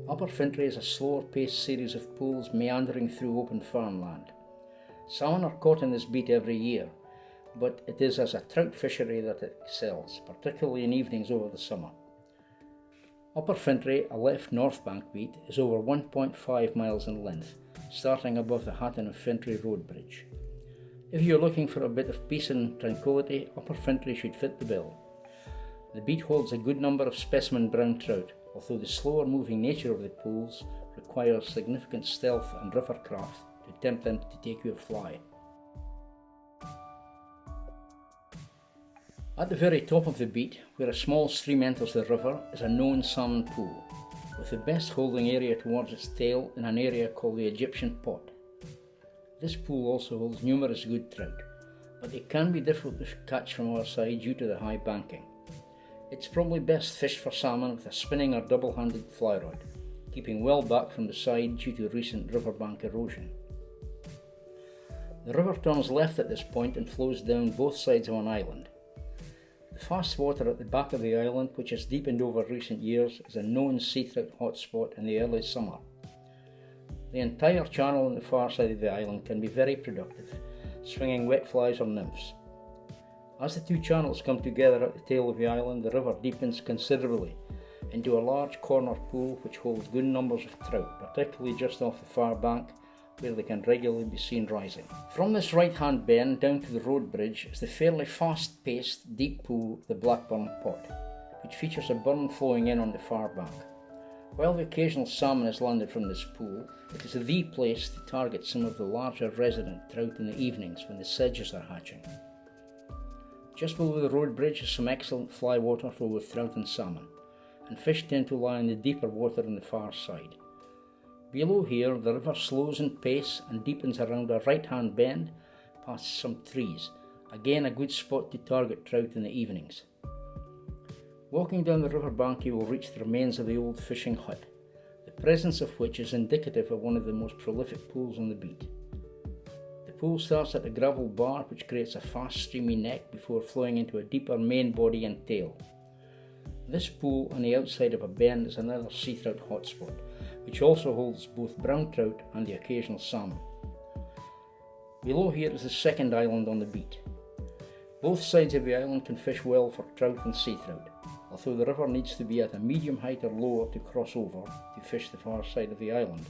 Upper Fintray is a slower paced series of pools meandering through open farmland. Salmon are caught in this beat every year, but it is as a trout fishery that it excels, particularly in evenings over the summer. Upper Fintray, a left north bank beat, is over 1.5 miles in length, starting above the Hatton of Fintray Road Bridge. If you're looking for a bit of peace and tranquility, Upper Fintray should fit the bill. The beat holds a good number of specimen brown trout, although the slower moving nature of the pools requires significant stealth and rivercraft to tempt them to take you a fly. At the very top of the beat, where a small stream enters the river, is a known salmon pool, with the best holding area towards its tail in an area called the Egyptian Pot. This pool also holds numerous good trout, but it can be difficult to catch from our side due to the high banking. It's probably best fished for salmon with a spinning or double-handed fly rod, keeping well back from the side due to recent riverbank erosion. The river turns left at this point and flows down both sides of an island. The fast water at the back of the island, which has deepened over recent years, is a known sea trout hotspot in the early summer. The entire channel on the far side of the island can be very productive, swinging wet flies or nymphs. As the two channels come together at the tail of the island, the river deepens considerably into a large corner pool which holds good numbers of trout, particularly just off the far bank, where they can regularly be seen rising. From this right-hand bend down to the road bridge is the fairly fast-paced deep pool, the Blackburn Pot, which features a burn flowing in on the far bank. While the occasional salmon is landed from this pool, it is the place to target some of the larger resident trout in the evenings when the sedges are hatching. Just below the road bridge is some excellent fly water for both trout and salmon, and fish tend to lie in the deeper water on the far side. Below here, the river slows in pace and deepens around a right-hand bend past some trees, again a good spot to target trout in the evenings. Walking down the river bank, you will reach the remains of the old fishing hut, the presence of which is indicative of one of the most prolific pools on the beat. The pool starts at a gravel bar which creates a fast streamy neck before flowing into a deeper main body and tail. This pool on the outside of a bend is another sea trout hotspot, which also holds both brown trout and the occasional salmon. Below here is the second island on the beat. Both sides of the island can fish well for trout and sea trout, although the river needs to be at a medium height or lower to cross over to fish the far side of the island.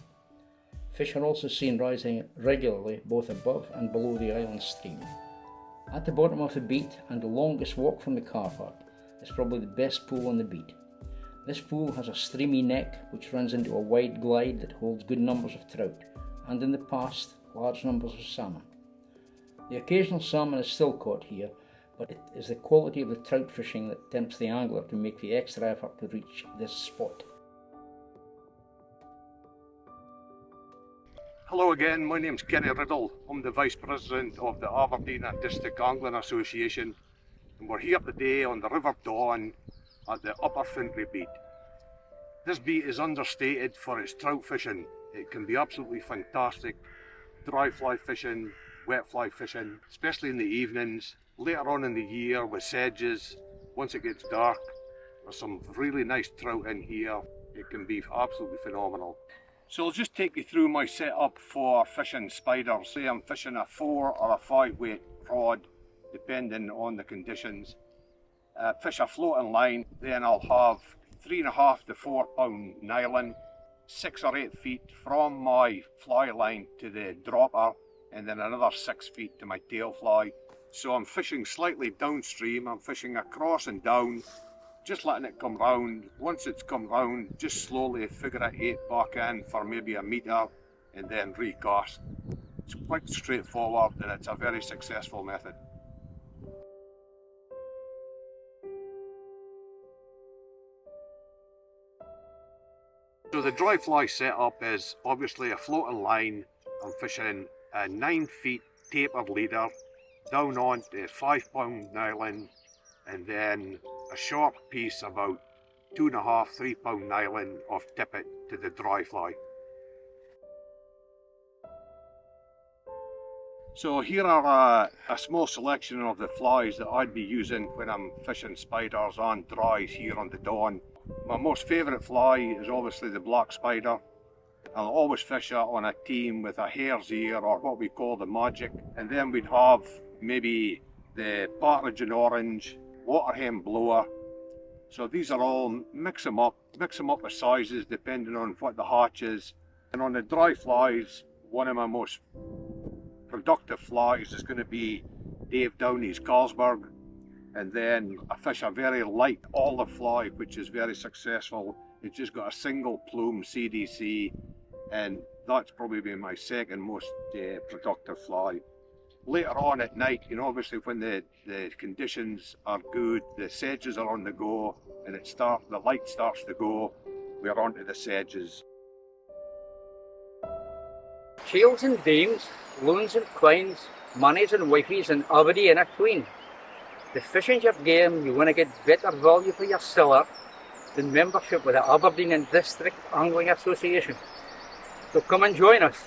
Fish are also seen rising regularly both above and below the island stream. At the bottom of the beat, and the longest walk from the car park, is probably the best pool on the beat. This pool has a streamy neck which runs into a wide glide that holds good numbers of trout, and in the past, large numbers of salmon. The occasional salmon is still caught here, but it is the quality of the trout fishing that tempts the angler to make the extra effort to reach this spot. Hello again, my name's Kenny Riddle. I'm the Vice President of the Aberdeen District Angling Association, and we're here today on the River Dawn at the Upper Fintray beat. This beat is understated for its trout fishing. It can be absolutely fantastic. Dry fly fishing, wet fly fishing, especially in the evenings. Later on in the year with sedges, once it gets dark, there's some really nice trout in here. It can be absolutely phenomenal. So I'll just take you through my setup for fishing spiders. Say I'm fishing a 4 or a 5 weight rod, depending on the conditions. Fish a floating line, then I'll have 3.5 to 4 pound nylon, 6 or 8 feet from my fly line to the dropper, and then another 6 feet to my tail fly. So I'm fishing slightly downstream, I'm fishing across and down, just letting it come round. Once it's come round, just slowly figure it 8 back in for maybe a metre and then recast. It's quite straightforward and it's a very successful method. So the dry fly setup is obviously a floating line. I'm fishing a 9 feet tapered leader down onto 5 pound nylon, and then a short piece about 2.5 to 3 pound nylon of tippet to the dry fly. So here are a small selection of the flies that I'd be using when I'm fishing spiders on dries here on the Don. My most favourite fly is obviously the black spider. I'll always fish it on a team with a hare's ear, or what we call the magic. And then we'd have maybe the partridge and orange, waterhen blower. So these are all, mix them up with sizes depending on what the hatch is. And on the dry flies, one of my most productive flies is going to be Dave Downey's Carlsberg, and then I fish a very light olive fly which is very successful. It's just got a single plume CDC, and that's probably been my second most productive fly. Later on at night, you know, obviously when the conditions are good, the sedges are on the go, and the light starts to go, we're onto the sedges. Shields and dames, loons and quines, mannies and wifies, and Aberdeen in a queen. The fishing's your game. You want to get better value for your seller than membership with the Aberdeen District Angling Association. So come and join us.